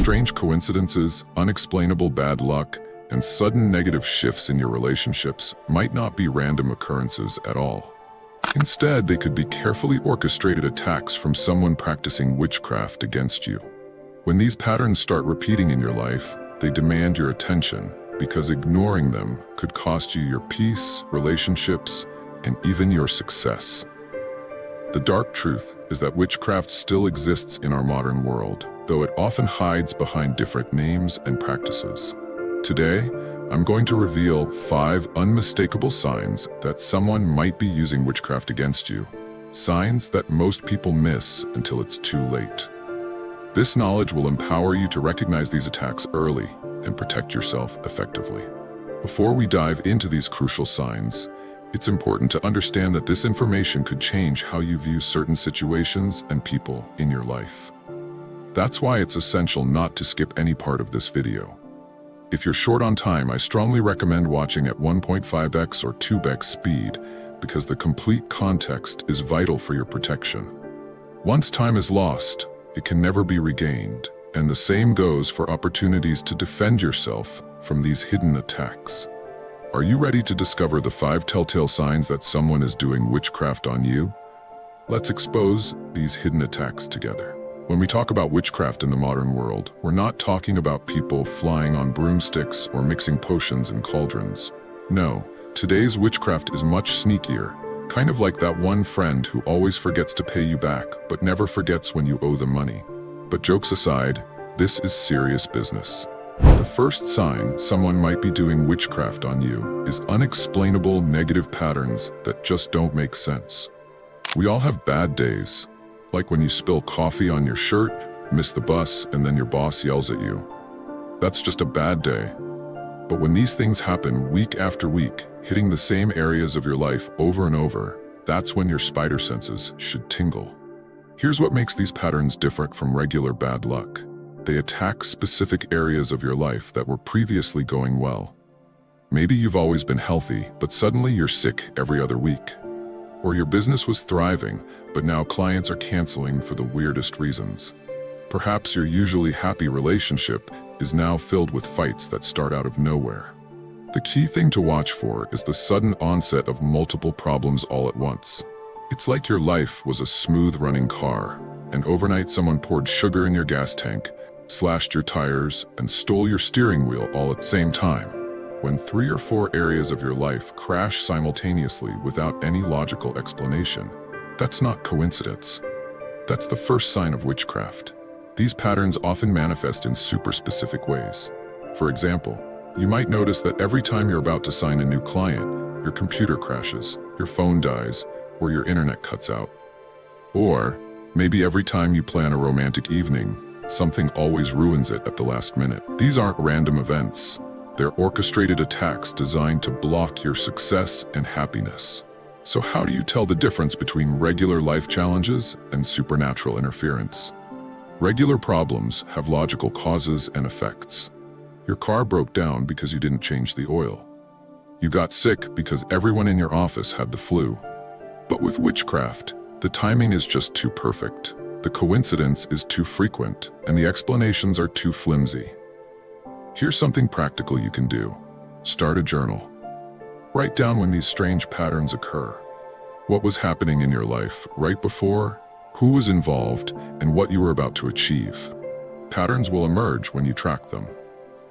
Strange coincidences, unexplainable bad luck, and sudden negative shifts in your relationships might not be random occurrences at all. Instead, they could be carefully orchestrated attacks from someone practicing witchcraft against you. When these patterns start repeating in your life, they demand your attention, because ignoring them could cost you your peace, relationships, and even your success. The dark truth is that witchcraft still exists in our modern world, though it often hides behind different names and practices. Today, I'm going to reveal 5 unmistakable signs that someone might be using witchcraft against you. Signs that most people miss until it's too late. This knowledge will empower you to recognize these attacks early and protect yourself effectively. Before we dive into these crucial signs, it's important to understand that this information could change how you view certain situations and people in your life. That's why it's essential not to skip any part of this video. If you're short on time, I strongly recommend watching at 1.5x or 2x speed, because the complete context is vital for your protection. Once time is lost, it can never be regained, and the same goes for opportunities to defend yourself from these hidden attacks. Are you ready to discover the 5 telltale signs that someone is doing witchcraft on you? Let's expose these hidden attacks together. When we talk about witchcraft in the modern world, we're not talking about people flying on broomsticks or mixing potions in cauldrons. No, today's witchcraft is much sneakier, kind of like that one friend who always forgets to pay you back, but never forgets when you owe them money. But jokes aside, this is serious business. The first sign someone might be doing witchcraft on you is unexplainable negative patterns that just don't make sense. We all have bad days, like when you spill coffee on your shirt, miss the bus, and then your boss yells at you. That's just a bad day. But when these things happen week after week, hitting the same areas of your life over and over, that's when your spider senses should tingle. Here's what makes these patterns different from regular bad luck. They attack specific areas of your life that were previously going well. Maybe you've always been healthy, but suddenly you're sick every other week. Or your business was thriving, but now clients are canceling for the weirdest reasons. Perhaps your usually happy relationship is now filled with fights that start out of nowhere. The key thing to watch for is the sudden onset of multiple problems all at once. It's like your life was a smooth-running car, and overnight someone poured sugar in your gas tank, slashed your tires, and stole your steering wheel all at the same time. When 3 or 4 areas of your life crash simultaneously without any logical explanation, that's not coincidence. That's the first sign of witchcraft. These patterns often manifest in super specific ways. For example, you might notice that every time you're about to sign a new client, your computer crashes, your phone dies, or your internet cuts out. Or maybe every time you plan a romantic evening, something always ruins it at the last minute. These aren't random events. They're orchestrated attacks designed to block your success and happiness. So how do you tell the difference between regular life challenges and supernatural interference? Regular problems have logical causes and effects. Your car broke down because you didn't change the oil. You got sick because everyone in your office had the flu. But with witchcraft, the timing is just too perfect. The coincidence is too frequent, and the explanations are too flimsy. Here's something practical you can do. Start a journal. Write down when these strange patterns occur. What was happening in your life right before, who was involved, and what you were about to achieve. Patterns will emerge when you track them.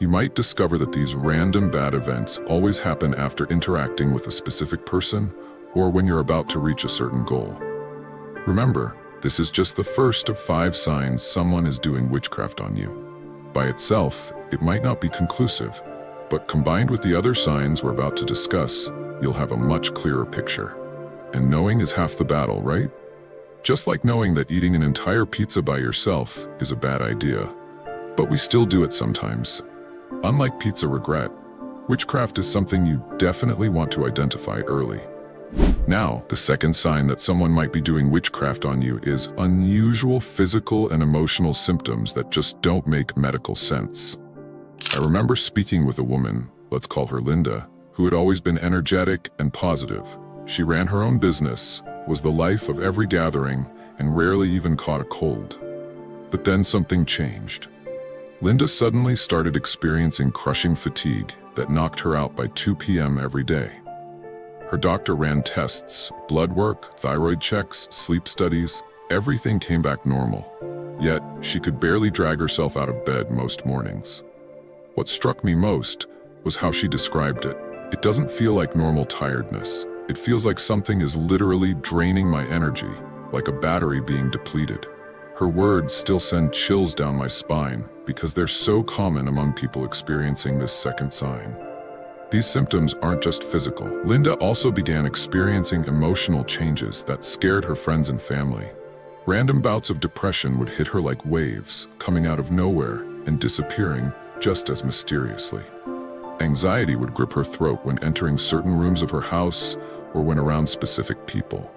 You might discover that these random bad events always happen after interacting with a specific person or when you're about to reach a certain goal. Remember, this is just the first of 5 signs someone is doing witchcraft on you. By itself, it might not be conclusive, but combined with the other signs we're about to discuss, you'll have a much clearer picture. And knowing is half the battle, right? Just like knowing that eating an entire pizza by yourself is a bad idea, but we still do it sometimes. Unlike pizza regret, witchcraft is something you definitely want to identify early. Now, the second sign that someone might be doing witchcraft on you is unusual physical and emotional symptoms that just don't make medical sense. I remember speaking with a woman, let's call her Linda, who had always been energetic and positive. She ran her own business, was the life of every gathering, and rarely even caught a cold. But then something changed. Linda suddenly started experiencing crushing fatigue that knocked her out by 2 p.m. every day. Her doctor ran tests, blood work, thyroid checks, sleep studies. Everything came back normal. Yet, she could barely drag herself out of bed most mornings. What struck me most was how she described it. It doesn't feel like normal tiredness. It feels like something is literally draining my energy, like a battery being depleted. Her words still send chills down my spine because they're so common among people experiencing this second sign. These symptoms aren't just physical. Linda also began experiencing emotional changes that scared her friends and family. Random bouts of depression would hit her like waves, coming out of nowhere and disappearing just as mysteriously. Anxiety would grip her throat when entering certain rooms of her house or when around specific people.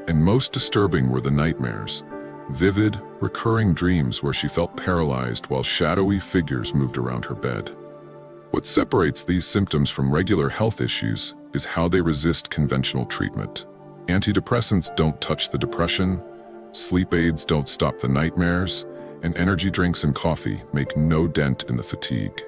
And most disturbing were the nightmares. Vivid, recurring dreams where she felt paralyzed while shadowy figures moved around her bed. What separates these symptoms from regular health issues is how they resist conventional treatment. Antidepressants don't touch the depression, sleep aids don't stop the nightmares, and energy drinks and coffee make no dent in the fatigue.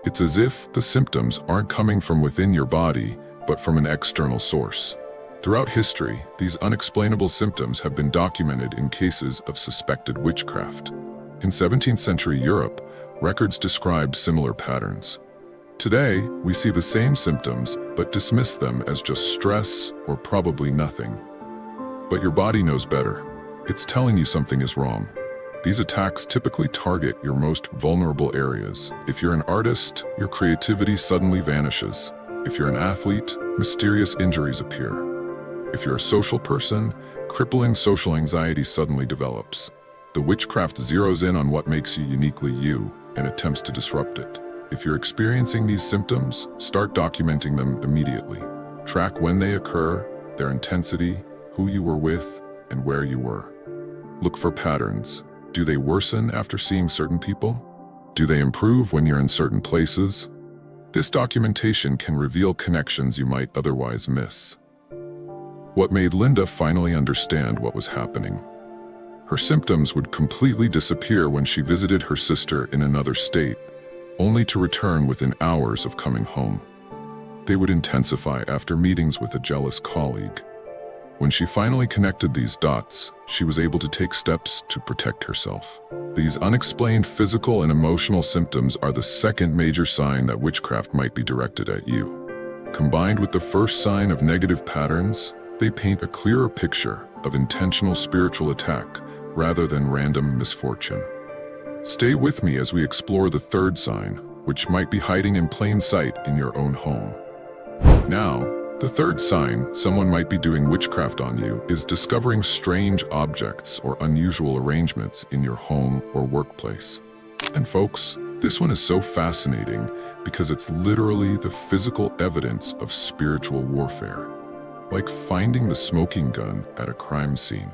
It's as if the symptoms aren't coming from within your body, but from an external source. Throughout history, these unexplainable symptoms have been documented in cases of suspected witchcraft. In 17th century Europe, records described similar patterns. Today, we see the same symptoms, but dismiss them as just stress or probably nothing. But your body knows better. It's telling you something is wrong. These attacks typically target your most vulnerable areas. If you're an artist, your creativity suddenly vanishes. If you're an athlete, mysterious injuries appear. If you're a social person, crippling social anxiety suddenly develops. The witchcraft zeroes in on what makes you uniquely you and attempts to disrupt it. If you're experiencing these symptoms, start documenting them immediately. Track when they occur, their intensity, who you were with, and where you were. Look for patterns. Do they worsen after seeing certain people? Do they improve when you're in certain places? This documentation can reveal connections you might otherwise miss. What made Linda finally understand what was happening? Her symptoms would completely disappear when she visited her sister in another state, only to return within hours of coming home. They would intensify after meetings with a jealous colleague. When she finally connected these dots, she was able to take steps to protect herself. These unexplained physical and emotional symptoms are the second major sign that witchcraft might be directed at you. Combined with the first sign of negative patterns, they paint a clearer picture of intentional spiritual attack rather than random misfortune. Stay with me as we explore the third sign, which might be hiding in plain sight in your own home. Now, the third sign someone might be doing witchcraft on you is discovering strange objects or unusual arrangements in your home or workplace. And folks, this one is so fascinating because it's literally the physical evidence of spiritual warfare, like finding the smoking gun at a crime scene.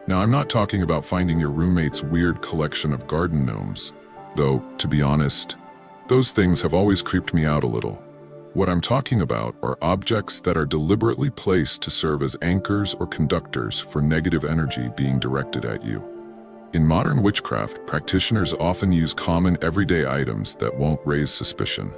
Now, I'm not talking about finding your roommate's weird collection of garden gnomes, though, to be honest, those things have always creeped me out a little. What I'm talking about are objects that are deliberately placed to serve as anchors or conductors for negative energy being directed at you. In modern witchcraft, practitioners often use common everyday items that won't raise suspicion.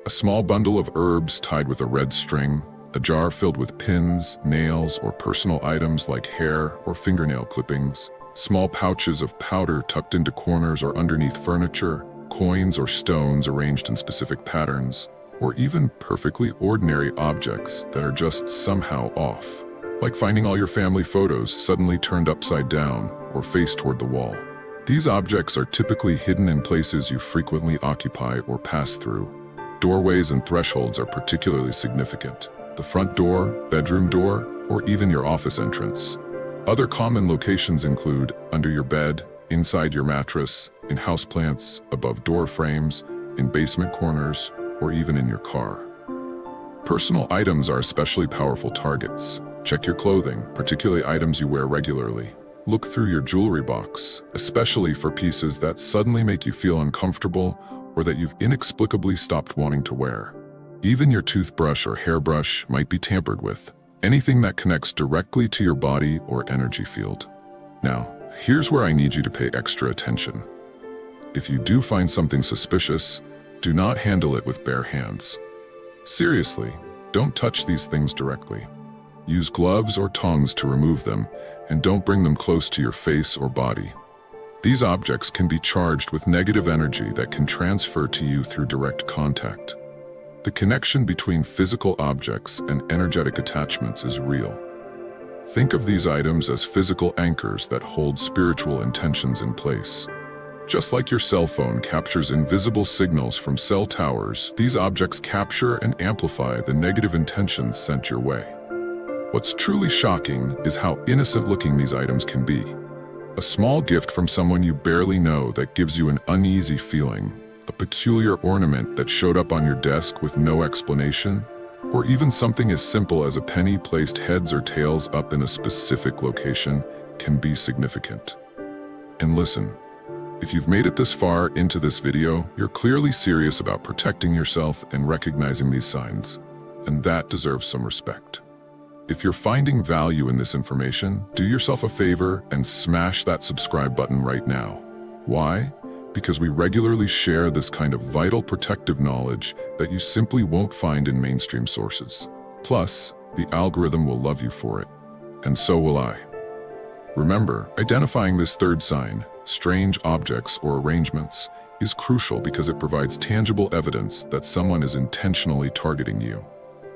A small bundle of herbs tied with a red string, a jar filled with pins, nails, or personal items like hair or fingernail clippings, small pouches of powder tucked into corners or underneath furniture, coins or stones arranged in specific patterns, or even perfectly ordinary objects that are just somehow off, like finding all your family photos suddenly turned upside down or face toward the wall. These objects are typically hidden in places you frequently occupy or pass through. Doorways and thresholds are particularly significant. The front door, bedroom door, or even your office entrance. Other common locations include under your bed, inside your mattress, in houseplants, above door frames, in basement corners, or even in your car. Personal items are especially powerful targets. Check your clothing, particularly items you wear regularly. Look through your jewelry box, especially for pieces that suddenly make you feel uncomfortable or that you've inexplicably stopped wanting to wear. Even your toothbrush or hairbrush might be tampered with. Anything that connects directly to your body or energy field. Now, here's where I need you to pay extra attention. If you do find something suspicious, do not handle it with bare hands. Seriously, don't touch these things directly. Use gloves or tongs to remove them, and don't bring them close to your face or body. These objects can be charged with negative energy that can transfer to you through direct contact. The connection between physical objects and energetic attachments is real. Think of these items as physical anchors that hold spiritual intentions in place. Just like your cell phone captures invisible signals from cell towers, these objects capture and amplify the negative intentions sent your way. What's truly shocking is how innocent-looking these items can be. A small gift from someone you barely know that gives you an uneasy feeling, a peculiar ornament that showed up on your desk with no explanation, or even something as simple as a penny placed heads or tails up in a specific location can be significant. And listen, if you've made it this far into this video, you're clearly serious about protecting yourself and recognizing these signs, and that deserves some respect. If you're finding value in this information, do yourself a favor and smash that subscribe button right now. Why? Because we regularly share this kind of vital protective knowledge that you simply won't find in mainstream sources. Plus, the algorithm will love you for it, and so will I. Remember, identifying this third sign, strange objects or arrangements, is crucial because it provides tangible evidence that someone is intentionally targeting you.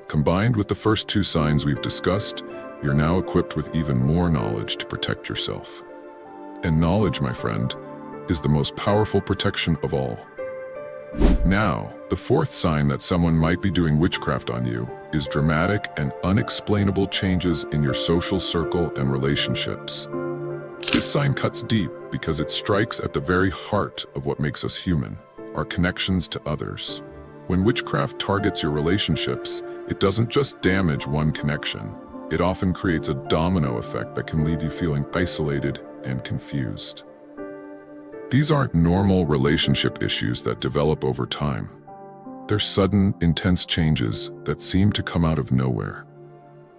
Combined with the first two signs we've discussed, you're now equipped with even more knowledge to protect yourself. And knowledge, my friend, is the most powerful protection of all. Now, the fourth sign that someone might be doing witchcraft on you is dramatic and unexplainable changes in your social circle and relationships. This sign cuts deep because it strikes at the very heart of what makes us human, our connections to others. When witchcraft targets your relationships, it doesn't just damage one connection. It often creates a domino effect that can leave you feeling isolated and confused. These aren't normal relationship issues that develop over time. They're sudden, intense changes that seem to come out of nowhere.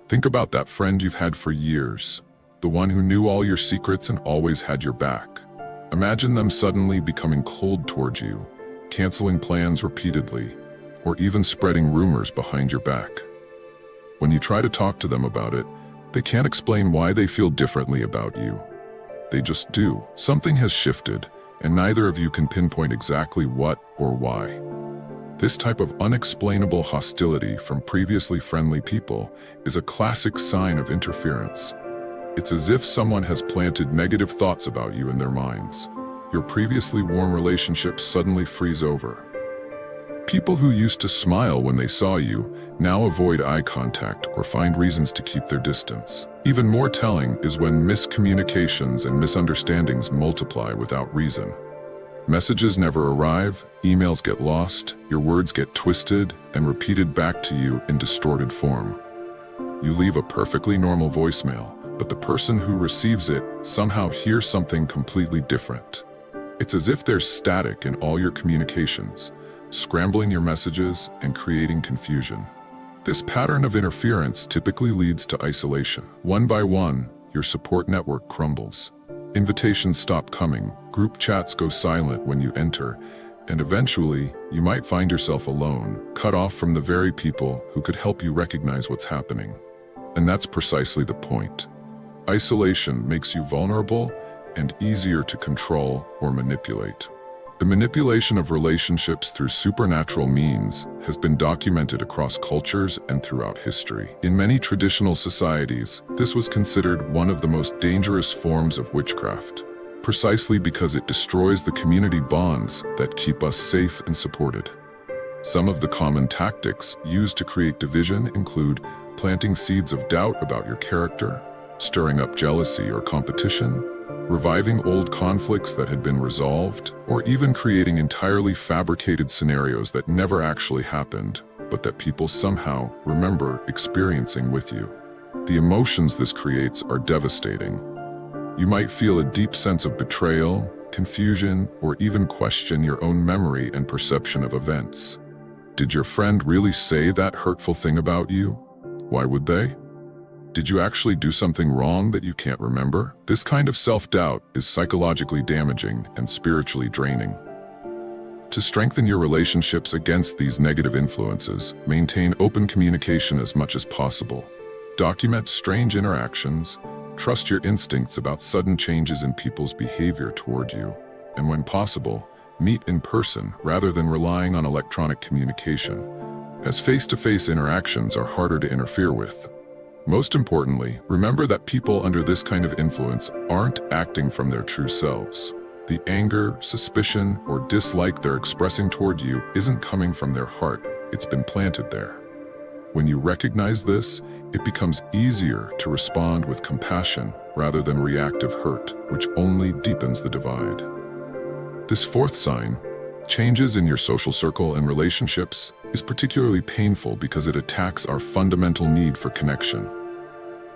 Think about that friend you've had for years, the one who knew all your secrets and always had your back. Imagine them suddenly becoming cold towards you, canceling plans repeatedly, or even spreading rumors behind your back. When you try to talk to them about it, they can't explain why they feel differently about you. They just do. Something has shifted, and neither of you can pinpoint exactly what or why. This type of unexplainable hostility from previously friendly people is a classic sign of interference. It's as if someone has planted negative thoughts about you in their minds. Your previously warm relationships suddenly freeze over. People who used to smile when they saw you now avoid eye contact or find reasons to keep their distance. Even more telling is when miscommunications and misunderstandings multiply without reason. Messages never arrive, emails get lost, your words get twisted and repeated back to you in distorted form. You leave a perfectly normal voicemail, but the person who receives it somehow hears something completely different. It's as if there's static in all your communications, scrambling your messages and creating confusion. This pattern of interference typically leads to isolation. One by one, your support network crumbles. Invitations stop coming, group chats go silent when you enter, and eventually, you might find yourself alone, cut off from the very people who could help you recognize what's happening. And that's precisely the point. Isolation makes you vulnerable and easier to control or manipulate. The manipulation of relationships through supernatural means has been documented across cultures and throughout history. In many traditional societies, this was considered one of the most dangerous forms of witchcraft, precisely because it destroys the community bonds that keep us safe and supported. Some of the common tactics used to create division include planting seeds of doubt about your character, stirring up jealousy or competition, reviving old conflicts that had been resolved, or even creating entirely fabricated scenarios that never actually happened, but that people somehow remember experiencing with you. The emotions this creates are devastating. You might feel a deep sense of betrayal, confusion, or even question your own memory and perception of events. Did your friend really say that hurtful thing about you? Why would they? Did you actually do something wrong that you can't remember? This kind of self-doubt is psychologically damaging and spiritually draining. To strengthen your relationships against these negative influences, maintain open communication as much as possible. Document strange interactions. Trust your instincts about sudden changes in people's behavior toward you. And when possible, meet in person rather than relying on electronic communication, as face-to-face interactions are harder to interfere with. Most importantly, remember that people under this kind of influence aren't acting from their true selves. The anger, suspicion, or dislike they're expressing toward you isn't coming from their heart, it's been planted there. When you recognize this, it becomes easier to respond with compassion rather than reactive hurt, which only deepens the divide. This fourth sign, changes in your social circle and relationships, is particularly painful because it attacks our fundamental need for connection.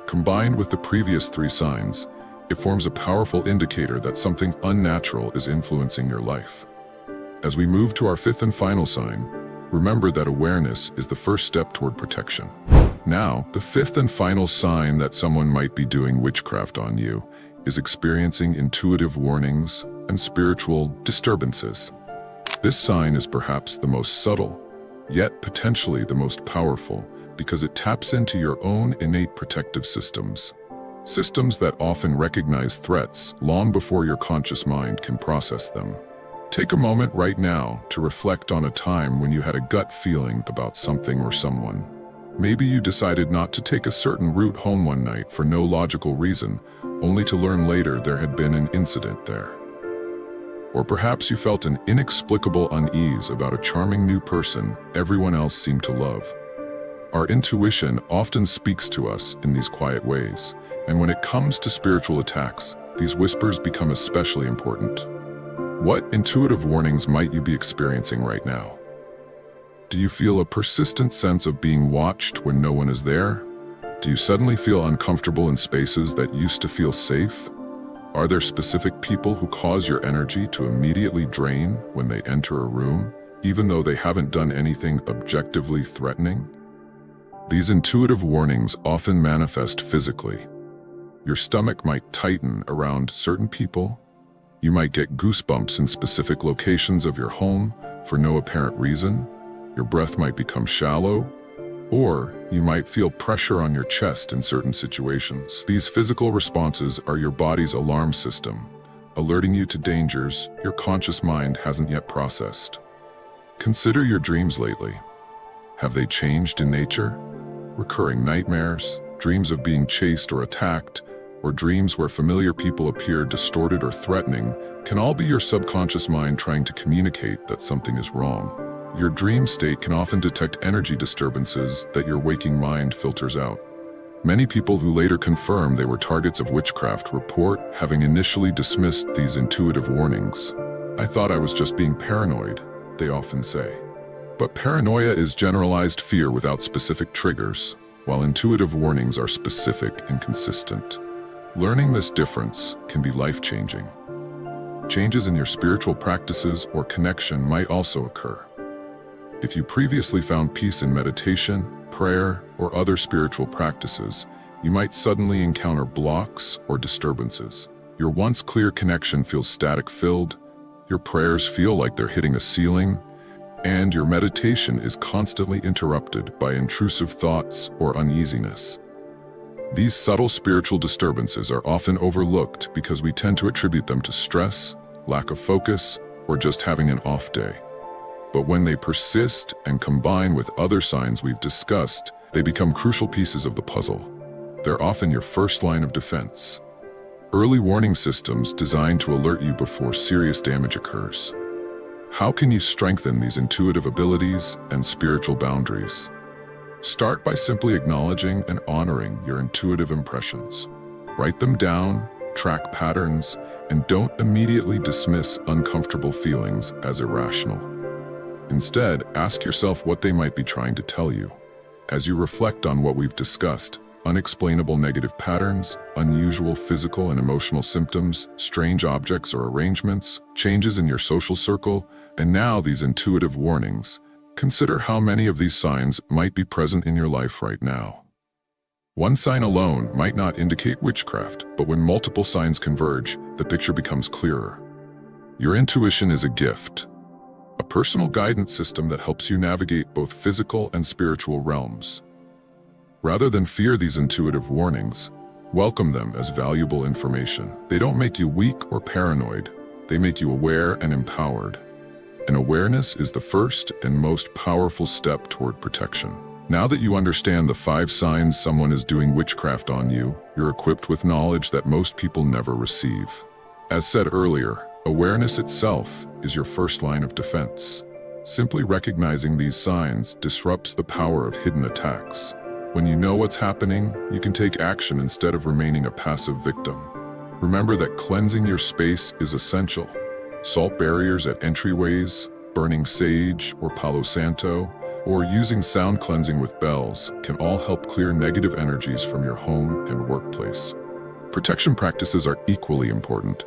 Combined with the previous three signs, it forms a powerful indicator that something unnatural is influencing your life. As we move to our fifth and final sign, remember that awareness is the first step toward protection. Now, the fifth and final sign that someone might be doing witchcraft on you is experiencing intuitive warnings and spiritual disturbances. This sign is perhaps the most subtle, yet potentially the most powerful, because it taps into your own innate protective systems. Systems that often recognize threats long before your conscious mind can process them. Take a moment right now to reflect on a time when you had a gut feeling about something or someone. Maybe you decided not to take a certain route home one night for no logical reason, only to learn later there had been an incident there. Or perhaps you felt an inexplicable unease about a charming new person everyone else seemed to love. Our intuition often speaks to us in these quiet ways, and when it comes to spiritual attacks, these whispers become especially important. What intuitive warnings might you be experiencing right now? Do you feel a persistent sense of being watched when no one is there? Do you suddenly feel uncomfortable in spaces that used to feel safe? Are there specific people who cause your energy to immediately drain when they enter a room, even though they haven't done anything objectively threatening? These intuitive warnings often manifest physically. Your stomach might tighten around certain people. You might get goosebumps in specific locations of your home for no apparent reason. Your breath might become shallow, or you might feel pressure on your chest in certain situations. These physical responses are your body's alarm system, alerting you to dangers your conscious mind hasn't yet processed. Consider your dreams lately. Have they changed in nature? Recurring nightmares, dreams of being chased or attacked, or dreams where familiar people appear distorted or threatening can all be your subconscious mind trying to communicate that something is wrong. Your dream state can often detect energy disturbances that your waking mind filters out. Many people who later confirm they were targets of witchcraft report having initially dismissed these intuitive warnings. "I thought I was just being paranoid," they often say. But paranoia is generalized fear without specific triggers, while intuitive warnings are specific and consistent. Learning this difference can be life-changing. Changes in your spiritual practices or connection might also occur. If you previously found peace in meditation, prayer, or other spiritual practices, you might suddenly encounter blocks or disturbances. Your once clear connection feels static-filled, your prayers feel like they're hitting a ceiling, and your meditation is constantly interrupted by intrusive thoughts or uneasiness. These subtle spiritual disturbances are often overlooked because we tend to attribute them to stress, lack of focus, or just having an off day. But when they persist and combine with other signs we've discussed, they become crucial pieces of the puzzle. They're often your first line of defense. Early warning systems designed to alert you before serious damage occurs. How can you strengthen these intuitive abilities and spiritual boundaries? Start by simply acknowledging and honoring your intuitive impressions. Write them down, track patterns, and don't immediately dismiss uncomfortable feelings as irrational. Instead, ask yourself what they might be trying to tell you. As you reflect on what we've discussed, unexplainable negative patterns, unusual physical and emotional symptoms, strange objects or arrangements, changes in your social circle, and now these intuitive warnings, consider how many of these signs might be present in your life right now. One sign alone might not indicate witchcraft, but when multiple signs converge, the picture becomes clearer. Your intuition is a gift. a personal guidance system that helps you navigate both physical and spiritual realms. Rather than fear these intuitive warnings, welcome them as valuable information. They don't make you weak or paranoid. They make you aware and empowered. And awareness is the first and most powerful step toward protection. Now that you understand the 5 signs someone is doing witchcraft on you, you're equipped with knowledge that most people never receive. As said earlier, awareness itself is your first line of defense. Simply recognizing these signs disrupts the power of hidden attacks. When you know what's happening, you can take action instead of remaining a passive victim. Remember that cleansing your space is essential. Salt barriers at entryways, burning sage or Palo Santo, or using sound cleansing with bells can all help clear negative energies from your home and workplace. Protection practices are equally important.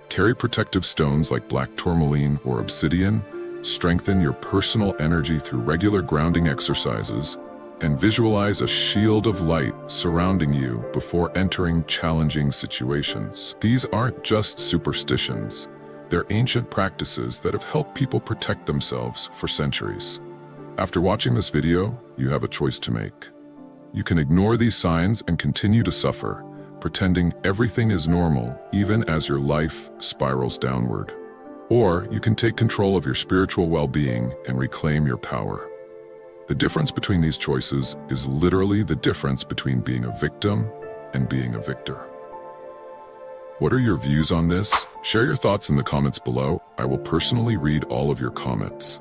Carry protective stones like black tourmaline or obsidian, strengthen your personal energy through regular grounding exercises, and visualize a shield of light surrounding you before entering challenging situations. These aren't just superstitions. They're ancient practices that have helped people protect themselves for centuries. After watching this video, you have a choice to make. You can ignore these signs and continue to suffer, pretending everything is normal even as your life spirals downward. Or you can take control of your spiritual well-being and reclaim your power. The difference between these choices is literally the difference between being a victim and being a victor. What are your views on this? Share your thoughts in the comments below. I will personally read all of your comments.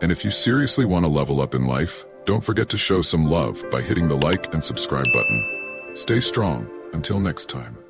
And if you seriously want to level up in life, don't forget to show some love by hitting the like and subscribe button. Stay strong. Until next time.